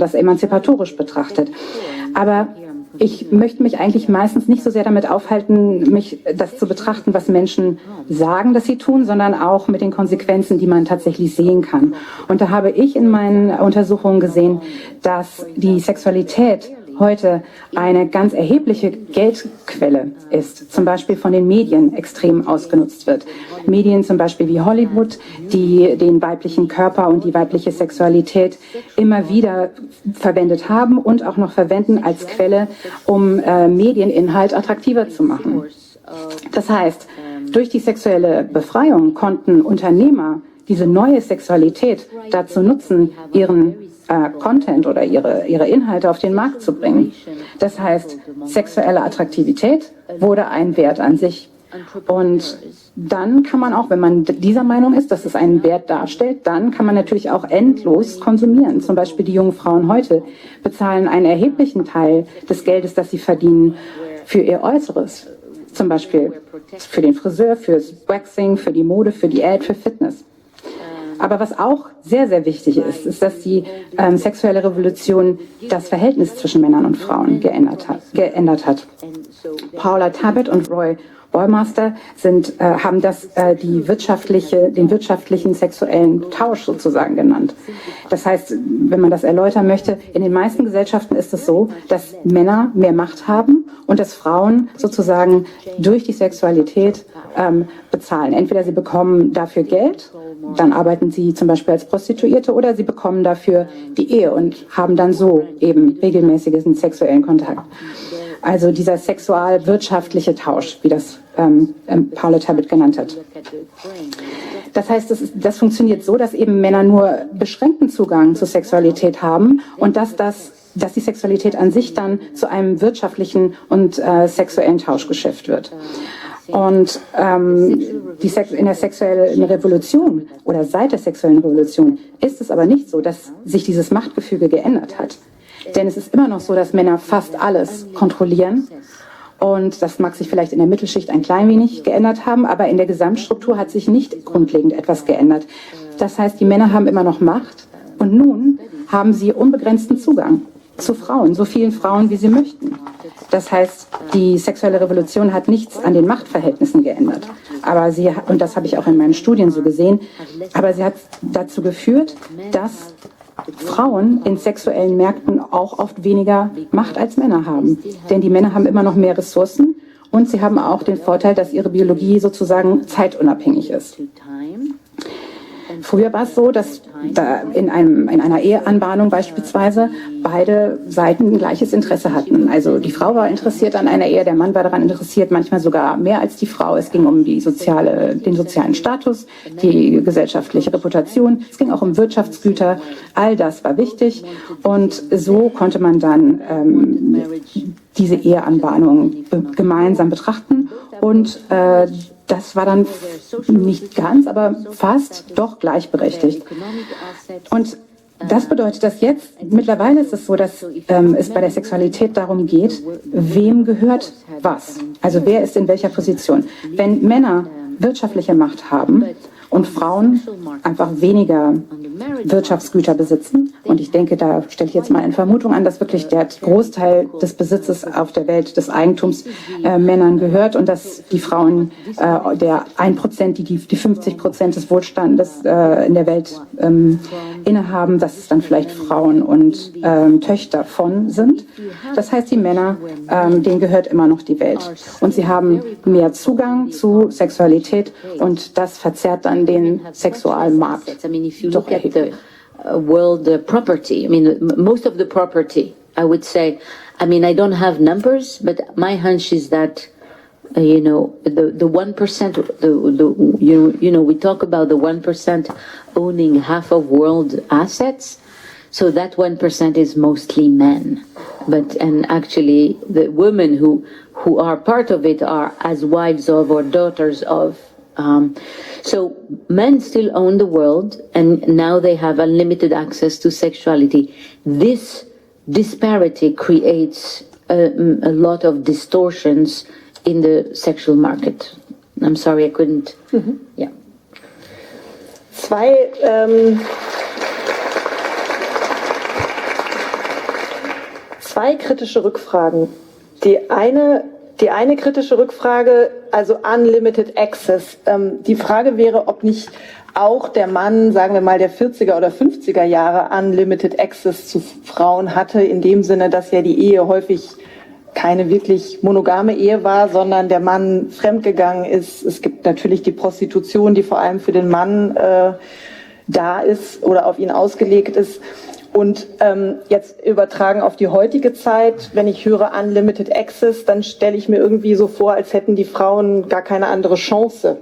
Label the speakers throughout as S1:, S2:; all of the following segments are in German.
S1: das emanzipatorisch betrachtet. Aber ich möchte mich eigentlich meistens nicht so sehr damit aufhalten, das zu betrachten, was Menschen sagen, dass sie tun, sondern auch mit den Konsequenzen, die man tatsächlich sehen kann. Und da habe ich in meinen Untersuchungen gesehen, dass die Sexualität heute eine ganz erhebliche Geldquelle ist, zum Beispiel von den Medien extrem ausgenutzt wird. Medien zum Beispiel wie Hollywood, die den weiblichen Körper und die weibliche Sexualität immer wieder verwendet haben und auch noch verwenden als Quelle, um Medieninhalt attraktiver zu machen. Das heißt, durch die sexuelle Befreiung konnten Unternehmer diese neue Sexualität dazu nutzen, ihren Content oder ihre Inhalte auf den Markt zu bringen. Das heißt, sexuelle Attraktivität wurde ein Wert an sich. Und dann kann man auch, wenn man dieser Meinung ist, dass es einen Wert darstellt, dann kann man natürlich auch endlos konsumieren. Zum Beispiel die jungen Frauen heute bezahlen einen erheblichen Teil des Geldes, das sie verdienen, für ihr Äußeres. Zum Beispiel für den Friseur, fürs Waxing, für die Mode, für Diät, für Fitness. Aber was auch sehr, sehr wichtig ist, ist, dass die sexuelle Revolution das Verhältnis zwischen Männern und Frauen geändert hat. Paula Tabbitt und Roy Baumeister haben das den wirtschaftlichen sexuellen Tausch sozusagen genannt. Das heißt, wenn man das erläutern möchte, in den meisten Gesellschaften ist es so, dass Männer mehr Macht haben und dass Frauen sozusagen durch die Sexualität bezahlen. Entweder sie bekommen dafür Geld, dann arbeiten sie zum Beispiel als Prostituierte, oder sie bekommen dafür die Ehe und haben dann so eben regelmäßigen sexuellen Kontakt. Also dieser sexual-wirtschaftliche Tausch, wie das Paula Tabbitt genannt hat. Das heißt, das funktioniert so, dass eben Männer nur beschränkten Zugang zur Sexualität haben und dass die Sexualität an sich dann zu einem wirtschaftlichen und sexuellen Tauschgeschäft wird. Und in der sexuellen Revolution oder seit der sexuellen Revolution ist es aber nicht so, dass sich dieses Machtgefüge geändert hat. Denn es ist immer noch so, dass Männer fast alles kontrollieren. Und das mag sich vielleicht in der Mittelschicht ein klein wenig geändert haben, aber in der Gesamtstruktur hat sich nicht grundlegend etwas geändert. Das heißt, die Männer haben immer noch Macht und nun haben sie unbegrenzten Zugang zu Frauen, so vielen Frauen, wie sie möchten. Das heißt, die sexuelle Revolution hat nichts an den Machtverhältnissen geändert. Aber und das habe ich auch in meinen Studien so gesehen, aber sie hat dazu geführt, dass Frauen in sexuellen Märkten auch oft weniger Macht als Männer haben. Denn die Männer haben immer noch mehr Ressourcen und sie haben auch den Vorteil, dass ihre Biologie sozusagen zeitunabhängig ist. Früher war es so, dass da in einer Eheanbahnung beispielsweise beide Seiten ein gleiches Interesse hatten. Also die Frau war interessiert an einer Ehe, der Mann war daran interessiert, manchmal sogar mehr als die Frau. Es ging um den sozialen Status, die gesellschaftliche Reputation, es ging auch um Wirtschaftsgüter, all das war wichtig. Und so konnte man dann diese Eheanbahnung gemeinsam betrachten und das war dann nicht ganz, aber fast doch gleichberechtigt. Und das bedeutet, dass jetzt, mittlerweile ist es so, dass es bei der Sexualität darum geht, wem gehört was? Also wer ist in welcher Position? Wenn Männer wirtschaftliche Macht haben und Frauen einfach weniger Wirtschaftsgüter besitzen. Und ich denke, da stelle ich jetzt mal eine Vermutung an, dass wirklich der Großteil des Besitzes auf der Welt, des Eigentums Männern gehört und dass die Frauen der 1%, die 50% des Wohlstandes in der Welt innehaben, dass es dann vielleicht Frauen und Töchter von sind. Das heißt, die Männer, denen gehört immer noch die Welt. Und sie haben mehr Zugang zu Sexualität und das verzerrt dann den Sexualmarkt. Doch
S2: the world property. I mean, most of the property, I would say. I mean, I don't have numbers, but my hunch is that, the 1%, we talk about the 1% owning half of world assets. So that 1% is mostly men. And actually, the women who are part of it are as wives of or daughters of. So men still own the world, and now they have unlimited access to sexuality. This disparity creates a lot of distortions in the sexual market. I'm sorry, I couldn't. Mm-hmm. Yeah.
S3: zwei kritische Rückfragen. Die eine kritische Rückfrage, also Unlimited Access. Die Frage wäre, ob nicht auch der Mann, sagen wir mal, der 40er oder 50er Jahre Unlimited Access zu Frauen hatte, in dem Sinne, dass ja die Ehe häufig keine wirklich monogame Ehe war, sondern der Mann fremdgegangen ist. Es gibt natürlich die Prostitution, die vor allem für den Mann da ist oder auf ihn ausgelegt ist. Und jetzt übertragen auf die heutige Zeit, wenn ich höre Unlimited Access, dann stelle ich mir irgendwie so vor, als hätten die Frauen gar keine andere Chance,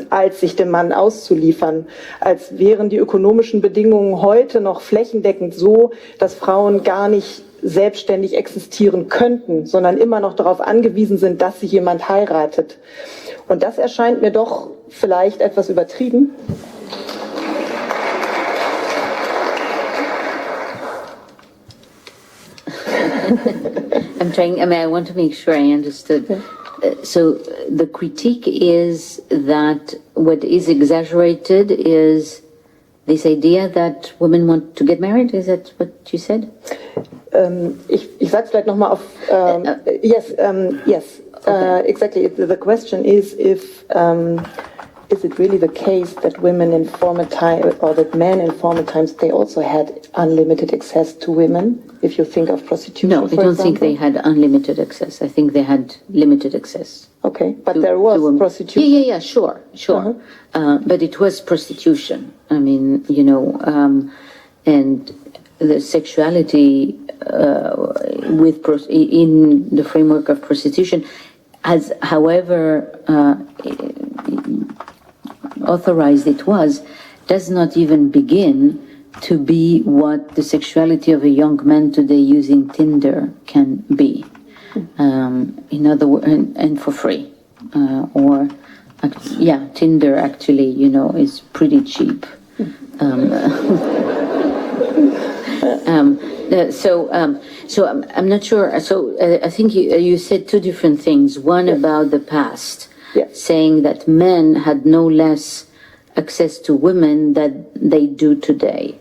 S3: als sich dem Mann auszuliefern. Als wären die ökonomischen Bedingungen heute noch flächendeckend so, dass Frauen gar nicht selbstständig existieren könnten, sondern immer noch darauf angewiesen sind, dass sie jemand heiratet. Und das erscheint mir doch vielleicht etwas übertrieben.
S2: I want to make sure I understood. So the critique is that what is exaggerated is this idea that women want to get married. Is that what you said?
S3: Ich sage es vielleicht nochmal auf. Yes.
S2: Okay.
S3: Exactly. The question is if is it really the case that women in former time or that men in former times they also had unlimited access to women? If you think of prostitution,
S2: No, I don't think they had unlimited access. I think they had limited access.
S3: Okay, but there was prostitution.
S2: Yeah, sure. But it was prostitution. I mean, and the sexuality in the framework of prostitution, as however authorized it was, does not even begin to be what the sexuality of a young man today using Tinder can be. In other words, and for free. Tinder actually, is pretty cheap. So I'm not sure. So I think you said two different things. One about the past, saying that men had no less access to women than they do today.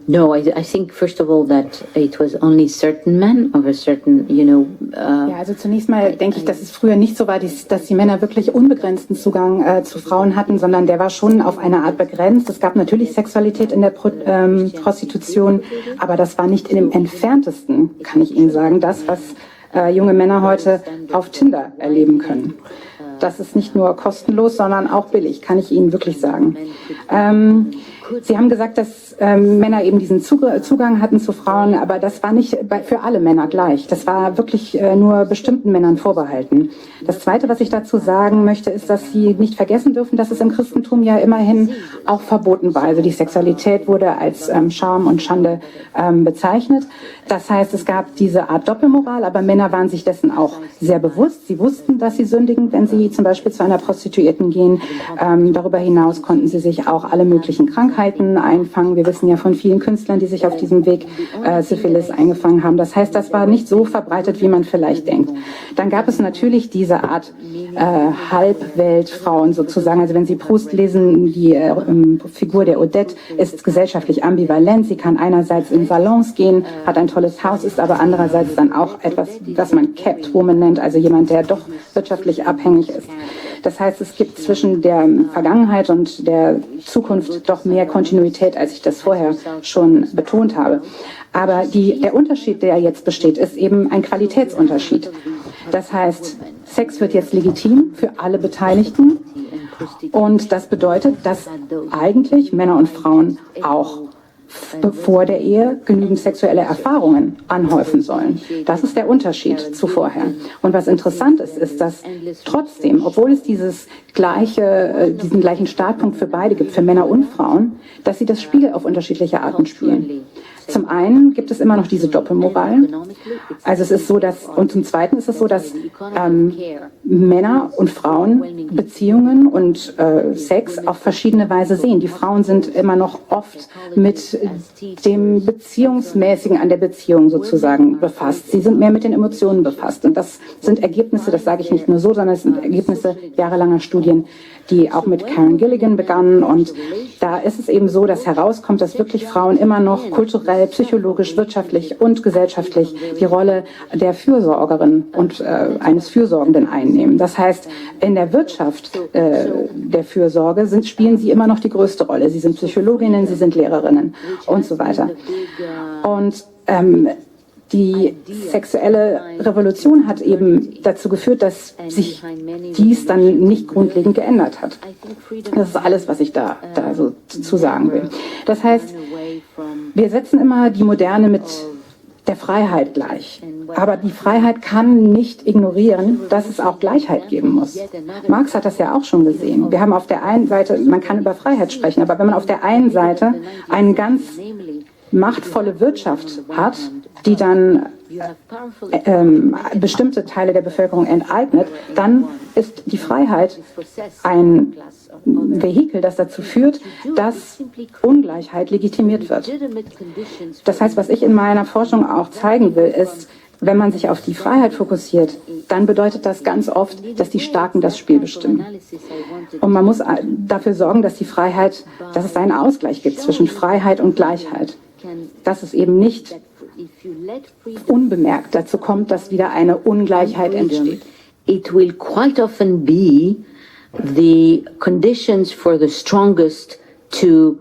S2: No, I think first of all that it was only certain men of a certain,
S1: Ja, also zunächst mal denke ich, dass es früher nicht so war, dass die Männer wirklich unbegrenzten Zugang zu Frauen hatten, sondern der war schon auf eine Art begrenzt. Es gab natürlich Sexualität in der Prostitution, aber das war nicht in dem Entferntesten, kann ich Ihnen sagen, das, was junge Männer heute auf Tinder erleben können. Das ist nicht nur kostenlos, sondern auch billig, kann ich Ihnen wirklich sagen. Sie haben gesagt, dass Männer eben diesen Zugang hatten zu Frauen, aber das war nicht für alle Männer gleich. Das war wirklich nur bestimmten Männern vorbehalten. Das Zweite, was ich dazu sagen möchte, ist, dass Sie nicht vergessen dürfen, dass es im Christentum ja immerhin auch verboten war. Also die Sexualität wurde als Scham und Schande bezeichnet. Das heißt, es gab diese Art Doppelmoral, aber Männer waren sich dessen auch sehr bewusst. Sie wussten, dass sie sündigen, wenn sie zum Beispiel zu einer Prostituierten gehen. Darüber hinaus konnten sie sich auch alle möglichen Krankheiten einfangen. Wir wissen ja von vielen Künstlern, die sich auf diesem Weg Syphilis eingefangen haben. Das heißt, das war nicht so verbreitet, wie man vielleicht denkt. Dann gab es natürlich diese Art Halbweltfrauen sozusagen. Also wenn Sie Proust lesen, die Figur der Odette ist gesellschaftlich ambivalent. Sie kann einerseits in Salons gehen, hat ein tolles Haus, ist aber andererseits dann auch etwas, das man Kept Woman nennt, also jemand, der doch wirtschaftlich abhängig ist. Das heißt, es gibt zwischen der Vergangenheit und der Zukunft doch mehr Kontinuität, als ich das vorher schon betont habe. Aber der Unterschied, der jetzt besteht, ist eben ein Qualitätsunterschied. Das heißt, Sex wird jetzt legitim für alle Beteiligten und das bedeutet, dass eigentlich Männer und Frauen auch vor der Ehe genügend sexuelle Erfahrungen anhäufen sollen. Das ist der Unterschied zu vorher. Und was interessant ist, ist, dass trotzdem, obwohl es diesen gleichen Startpunkt für beide gibt, für Männer und Frauen, dass sie das Spiel auf unterschiedliche Arten spielen. Zum einen gibt es immer noch diese Doppelmoral. Also es ist so, und zum Zweiten ist es so, dass Männer und Frauen Beziehungen und Sex auf verschiedene Weise sehen. Die Frauen sind immer noch oft mit dem Beziehungsmäßigen an der Beziehung sozusagen befasst. Sie sind mehr mit den Emotionen befasst. Und das sind Ergebnisse, das sage ich nicht nur so, sondern es sind Ergebnisse jahrelanger Studien, die auch mit Karen Gilligan begannen. Und da ist es eben so, dass herauskommt, dass wirklich Frauen immer noch kulturell kulturell, psychologisch, wirtschaftlich und gesellschaftlich die Rolle der Fürsorgerin und eines Fürsorgenden einnehmen. Das heißt, in der Wirtschaft der Fürsorge spielen sie immer noch die größte Rolle. Sie sind Psychologinnen, sie sind Lehrerinnen und so weiter. Und die sexuelle Revolution hat eben dazu geführt, dass sich dies dann nicht grundlegend geändert hat. Das ist alles, was ich da so zu sagen will. Das heißt, wir setzen immer die Moderne mit der Freiheit gleich. Aber die Freiheit kann nicht ignorieren, dass es auch Gleichheit geben muss. Marx hat das ja auch schon gesehen. Wir haben auf der einen Seite, man kann über Freiheit sprechen, aber wenn man auf der einen Seite eine ganz machtvolle Wirtschaft hat, die dann bestimmte Teile der Bevölkerung enteignet, dann ist die Freiheit ein Vehikel, das dazu führt, dass Ungleichheit legitimiert wird. Das heißt, was ich in meiner Forschung auch zeigen will, ist, wenn man sich auf die Freiheit fokussiert, dann bedeutet das ganz oft, dass die Starken das Spiel bestimmen. Und man muss dafür sorgen, dass es einen Ausgleich gibt zwischen Freiheit und Gleichheit. Dass es eben nicht unbemerkt dazu kommt, dass wieder eine Ungleichheit entsteht.
S2: It will quite often be the conditions for the strongest to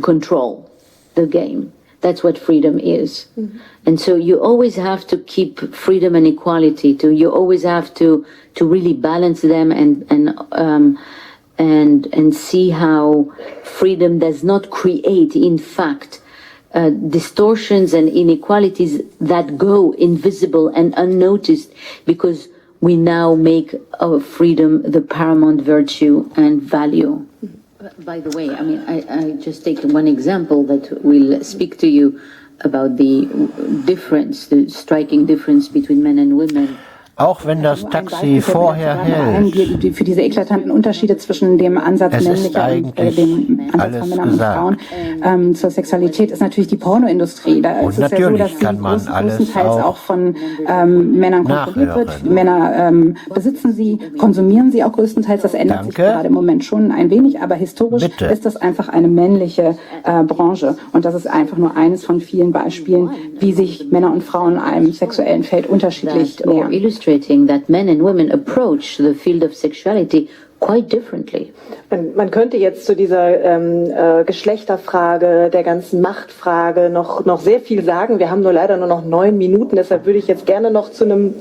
S2: control the game. That's what freedom is. And so you always have to keep freedom and equality. You always have to really balance them and see how freedom does not create, in fact, distortions and inequalities that go invisible and unnoticed because we now make our freedom the paramount virtue and value. By the way, I mean, I just take one example that will speak to you about the difference, the striking difference between men and women.
S4: Auch wenn das Taxi vorher hält,
S1: für diese eklatanten Unterschiede zwischen dem Ansatz männlicher und dem Ansatz von Männern und Frauen zur Sexualität ist natürlich die Pornoindustrie. Da ist es ja so, dass sie größtenteils auch von Männern kontrolliert wird. Männer besitzen sie, konsumieren sie auch größtenteils. Das ändert sich gerade im Moment schon ein wenig, aber historisch ist das einfach eine männliche Branche. Und das ist einfach nur eines von vielen Beispielen, wie sich Männer und Frauen einem sexuellen Feld unterschiedlich nähern.
S2: That men and women approach the field of sexuality quite differently.
S3: Man könnte jetzt zu dieser Geschlechterfrage, der ganzen Machtfrage noch sehr viel sagen. Wir haben leider nur noch 9 Minuten, deshalb würde ich jetzt gerne noch zu einem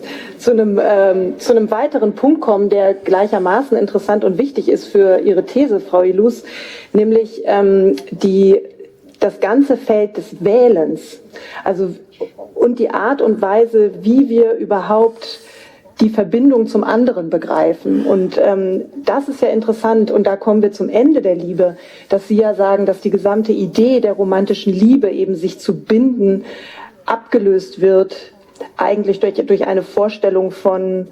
S3: weiteren Punkt kommen, der gleichermaßen interessant und wichtig ist für Ihre These, Frau Illouz, nämlich das ganze Feld des Wählens, also und die Art und Weise, wie wir überhaupt die Verbindung zum anderen begreifen. Und das ist ja interessant, und da kommen wir zum Ende der Liebe, dass Sie ja sagen, dass die gesamte Idee der romantischen Liebe, eben sich zu binden, abgelöst wird, eigentlich durch eine Vorstellung von,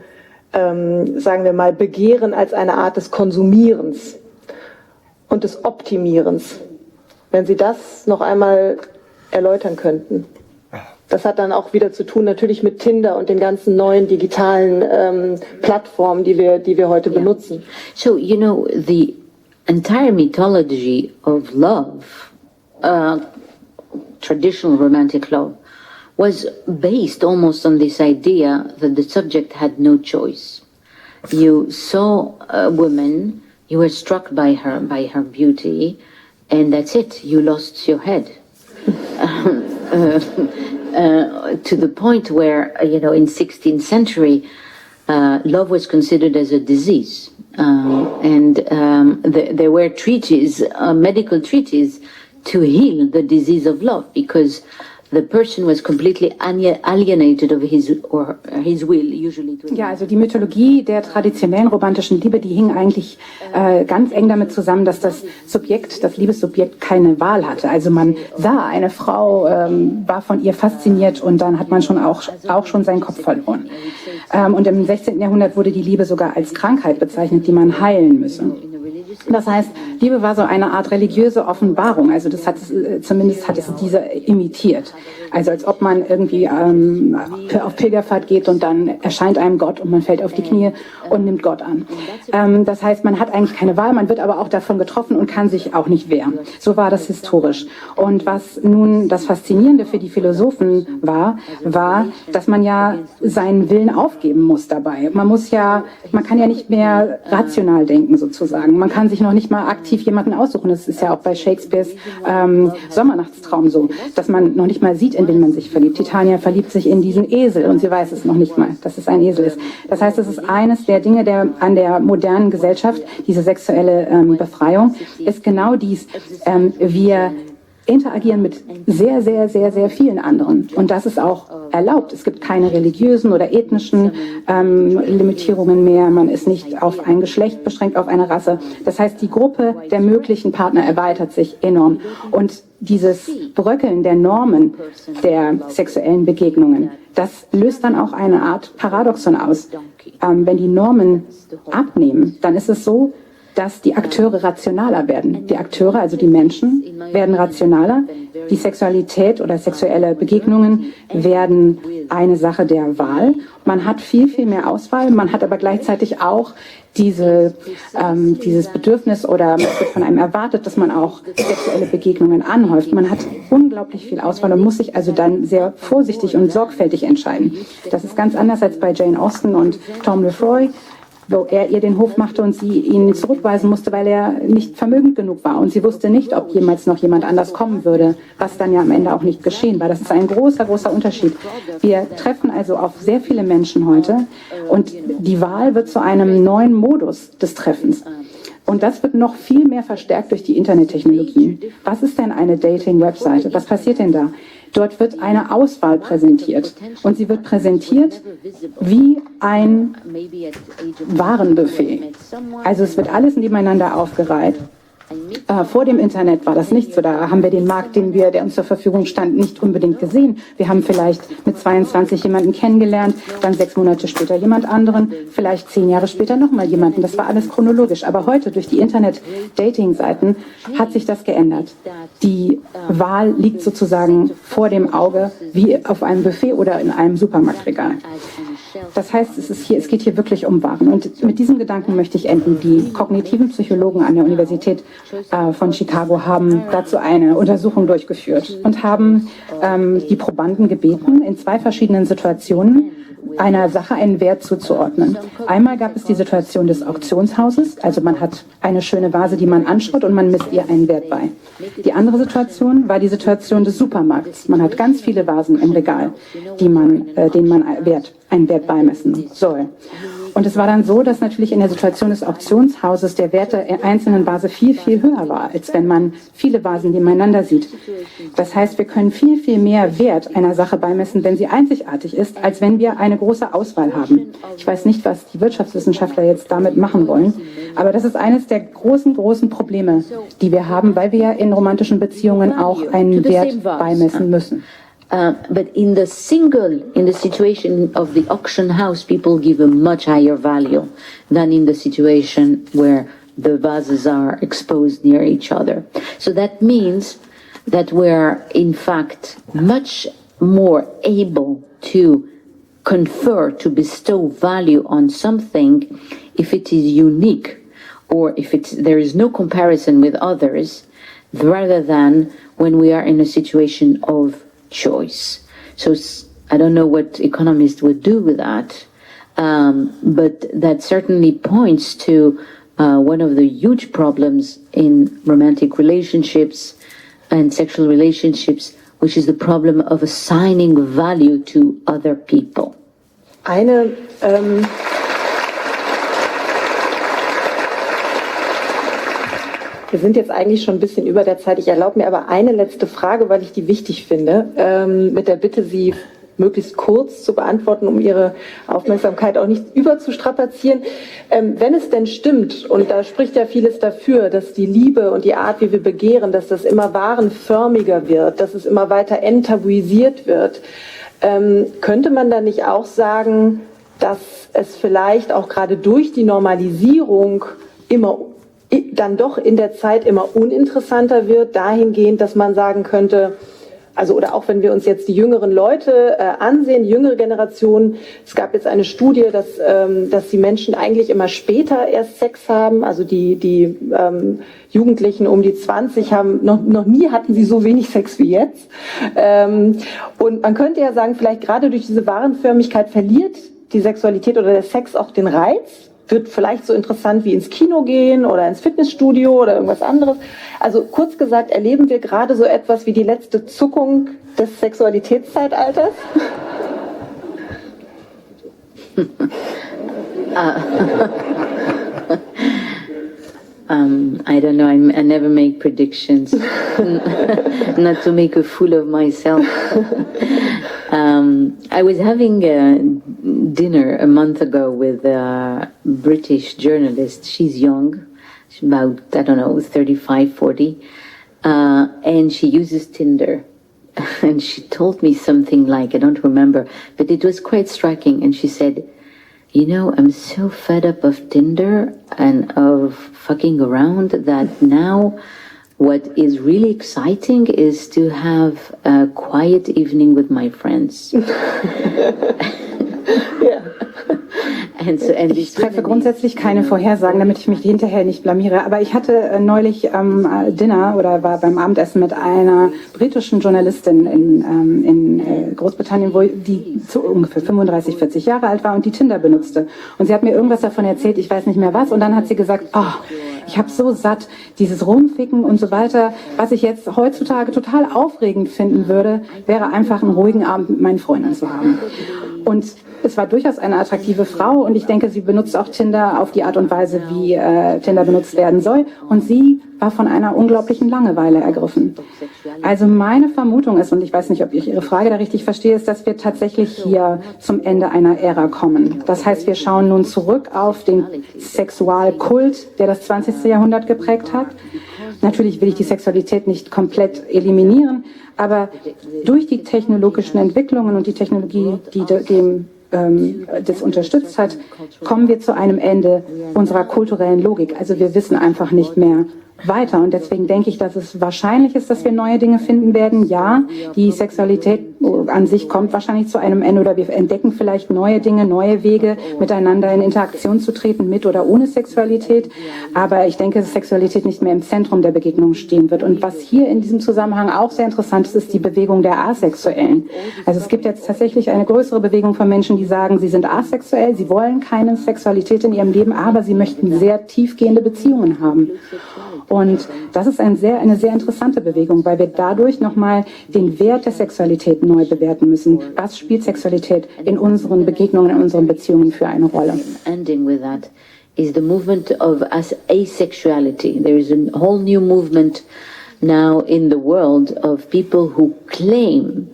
S3: sagen wir mal, Begehren als eine Art des Konsumierens und des Optimierens. Wenn Sie das noch einmal erläutern könnten. Das hat dann auch wieder zu tun natürlich mit Tinder und den ganzen neuen digitalen Plattformen, die wir heute benutzen.
S2: So, you know, the entire mythology of love, traditional romantic love, was based almost on this idea that the subject had no choice. You saw a woman, you were struck by her beauty, and that's it, you lost your head. To the point where, you know, in 16th century, love was considered as a disease. There were treatises, medical treatises, to heal the disease of love, because the person was completely alienated of his will, usually.
S1: Ja, also die Mythologie der traditionellen romantischen Liebe, die hing eigentlich ganz eng damit zusammen, dass das Liebessubjekt keine Wahl hatte. Also man sah eine Frau, war von ihr fasziniert und dann hat man auch schon seinen Kopf verloren. Und im 16. Jahrhundert wurde die Liebe sogar als Krankheit bezeichnet, die man heilen müsse. Das heißt, Liebe war so eine Art religiöse Offenbarung. Also zumindest hat es diese imitiert. Also als ob man irgendwie auf Pilgerfahrt geht und dann erscheint einem Gott und man fällt auf die Knie und nimmt Gott an. Das heißt, man hat eigentlich keine Wahl, man wird aber auch davon getroffen und kann sich auch nicht wehren. So war das historisch. Und was nun das Faszinierende für die Philosophen war, dass man ja seinen Willen aufgeben muss dabei. Man kann ja nicht mehr rational denken sozusagen. Man kann sich noch nicht mal aktiv jemanden aussuchen. Das ist ja auch bei Shakespeares Sommernachtstraum so, dass man noch nicht mal sieht, in wen man sich verliebt. Titania verliebt sich in diesen Esel und sie weiß es noch nicht mal, dass es ein Esel ist. Das heißt, es ist eines der Dinge an der modernen Gesellschaft, diese sexuelle Befreiung, ist genau dies. Wir interagieren mit sehr, sehr, sehr, sehr vielen anderen. Und das ist auch erlaubt. Es gibt keine religiösen oder ethnischen Limitierungen mehr. Man ist nicht auf ein Geschlecht beschränkt, auf eine Rasse. Das heißt, die Gruppe der möglichen Partner erweitert sich enorm. Und dieses Bröckeln der Normen der sexuellen Begegnungen, das löst dann auch eine Art Paradoxon aus. Wenn die Normen abnehmen, dann ist es so, dass die Akteure rationaler werden. Die Akteure, also die Menschen, werden rationaler. Die Sexualität oder sexuelle Begegnungen werden eine Sache der Wahl. Man hat viel, viel mehr Auswahl. Man hat aber gleichzeitig auch dieses Bedürfnis oder es wird von einem erwartet, dass man auch sexuelle Begegnungen anhäuft. Man hat unglaublich viel Auswahl und muss sich also dann sehr vorsichtig und sorgfältig entscheiden. Das ist ganz anders als bei Jane Austen und Tom Lefroy, wo er ihr den Hof machte und sie ihn zurückweisen musste, weil er nicht vermögend genug war. Und sie wusste nicht, ob jemals noch jemand anders kommen würde, was dann ja am Ende auch nicht geschehen war. Das ist ein großer, großer Unterschied. Wir treffen also auf sehr viele Menschen heute und die Wahl wird zu einem neuen Modus des Treffens. Und das wird noch viel mehr verstärkt durch die Internettechnologien. Was ist denn eine Dating-Webseite? Was passiert denn da? Dort wird eine Auswahl präsentiert. Und sie wird präsentiert wie ein Warenbuffet. Also es wird alles nebeneinander aufgereiht. Vor dem Internet war das nicht so. Da haben wir den Markt, der uns zur Verfügung stand, nicht unbedingt gesehen. Wir haben vielleicht mit 22 jemanden kennengelernt, dann 6 Monate später jemand anderen, vielleicht 10 Jahre später nochmal jemanden. Das war alles chronologisch. Aber heute durch die Internet-Dating-Seiten hat sich das geändert. Die Wahl liegt sozusagen vor dem Auge wie auf einem Buffet oder in einem Supermarktregal. Das heißt, es geht hier wirklich um Waren. Und mit diesem Gedanken möchte ich enden. Die kognitiven Psychologen an der Universität von Chicago haben dazu eine Untersuchung durchgeführt und haben die Probanden gebeten, in 2 verschiedenen Situationen einer Sache einen Wert zuzuordnen. Einmal gab es die Situation des Auktionshauses, also man hat eine schöne Vase, die man anschaut und man misst ihr einen Wert bei. Die andere Situation war die Situation des Supermarkts. Man hat ganz viele Vasen im Regal, denen man einen Wert beimessen soll. Und es war dann so, dass natürlich in der Situation des Auktionshauses der Wert der einzelnen Vase viel, viel höher war, als wenn man viele Vasen nebeneinander sieht. Das heißt, wir können viel, viel mehr Wert einer Sache beimessen, wenn sie einzigartig ist, als wenn wir eine große Auswahl haben. Ich weiß nicht, was die Wirtschaftswissenschaftler jetzt damit machen wollen, aber das ist eines der großen, großen Probleme, die wir haben, weil wir ja in romantischen Beziehungen auch einen Wert beimessen müssen.
S2: But in the situation of the auction house, people give a much higher value than in the situation where the vases are exposed near each other. So that means that we're in fact much more able to confer, to bestow value on something if it is unique or if there is no comparison with others, rather than when we are in a situation of choice. So I don't know what economists would do with that, but that certainly points to one of the huge problems in romantic relationships and sexual relationships, which is the problem of assigning value to other people.
S3: Wir sind jetzt eigentlich schon ein bisschen über der Zeit. Ich erlaube mir aber eine letzte Frage, weil ich die wichtig finde, mit der Bitte, sie möglichst kurz zu beantworten, um Ihre Aufmerksamkeit auch nicht überzustrapazieren. Wenn es denn stimmt, und da spricht ja vieles dafür, dass die Liebe und die Art, wie wir begehren, dass das immer warenförmiger wird, dass es immer weiter enttabuisiert wird, könnte man da nicht auch sagen, dass es vielleicht auch gerade durch die Normalisierung immer dann doch in der Zeit immer uninteressanter wird, dahingehend, dass man sagen könnte, also oder auch wenn wir uns jetzt die jüngeren Leute ansehen, die jüngere Generation, es gab jetzt eine Studie, dass die Menschen eigentlich immer später erst Sex haben, also die Jugendlichen um die 20 haben, noch nie hatten sie so wenig Sex wie jetzt. Und man könnte ja sagen, vielleicht gerade durch diese Warenförmigkeit verliert die Sexualität oder der Sex auch den Reiz, wird vielleicht so interessant wie ins Kino gehen oder ins Fitnessstudio oder irgendwas anderes. Also kurz gesagt, erleben wir gerade so etwas wie die letzte Zuckung des Sexualitätszeitalters?
S2: I don't know, I never make predictions, not to make a fool of myself. I was having dinner a month ago with a British journalist. She's young, she's about, I don't know, 35, 40, and she uses Tinder. And she told me something like, I don't remember, but it was quite striking. And she said, you know, I'm so fed up of Tinder and of fucking around that now what is really exciting is to have a quiet evening with my friends.
S1: Ich treffe grundsätzlich keine Vorhersagen, damit ich mich hinterher nicht blamiere. Aber ich hatte neulich Dinner oder war beim Abendessen mit einer britischen Journalistin in Großbritannien, die ungefähr 35, 40 Jahre alt war und die Tinder benutzte. Und sie hat mir irgendwas davon erzählt, ich weiß nicht mehr was. Und dann hat sie gesagt, oh, ich habe so satt, dieses Rumficken und so weiter. Was ich jetzt heutzutage total aufregend finden würde, wäre einfach einen ruhigen Abend mit meinen Freunden zu haben. Und es war durchaus eine attraktive Frau und ich denke, sie benutzt auch Tinder auf die Art und Weise, wie Tinder benutzt werden soll. Und sie war von einer unglaublichen Langeweile ergriffen. Also meine Vermutung ist, und ich weiß nicht, ob ich Ihre Frage da richtig verstehe, ist, dass wir tatsächlich hier zum Ende einer Ära kommen. Das heißt, wir schauen nun zurück auf den Sexualkult, der das 20. Jahrhundert geprägt hat. Natürlich will ich die Sexualität nicht komplett eliminieren, aber durch die technologischen Entwicklungen und die Technologie, die das unterstützt hat, kommen wir zu einem Ende unserer kulturellen Logik. Also wir wissen einfach nicht mehr weiter. Und deswegen denke ich, dass es wahrscheinlich ist, dass wir neue Dinge finden werden. Ja, die Sexualität an sich kommt wahrscheinlich zu einem Ende oder wir entdecken vielleicht neue Dinge, neue Wege, miteinander in Interaktion zu treten, mit oder ohne Sexualität. Aber ich denke, dass Sexualität nicht mehr im Zentrum der Begegnung stehen wird. Und was hier in diesem Zusammenhang auch sehr interessant ist, ist die Bewegung der Asexuellen. Also es gibt jetzt tatsächlich eine größere Bewegung von Menschen, die sagen, sie sind asexuell, sie wollen keine Sexualität in ihrem Leben, aber sie möchten sehr tiefgehende Beziehungen haben. Und das ist eine sehr interessante Bewegung, weil wir dadurch nochmal den Wert der Sexualität neu bewerten müssen. Was spielt Sexualität in unseren Begegnungen, in unseren Beziehungen für eine Rolle?
S2: Ending with that is the movement of asexuality. There is a whole new movement now in the world of people who claim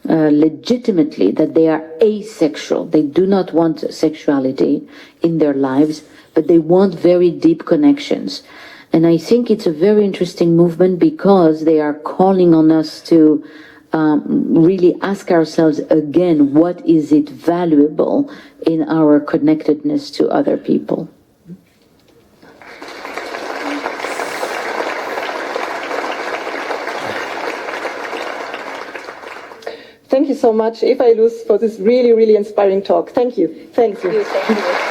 S2: legitimately that they are asexual. They do not want sexuality in their lives, but they want very deep connections. And I think it's a very interesting movement because they are calling on us to really ask ourselves again, what is it valuable in our connectedness to other people?
S3: Thank you so much, Eva Illouz, for this really, really inspiring talk. Thank you. Thank you. Thank you.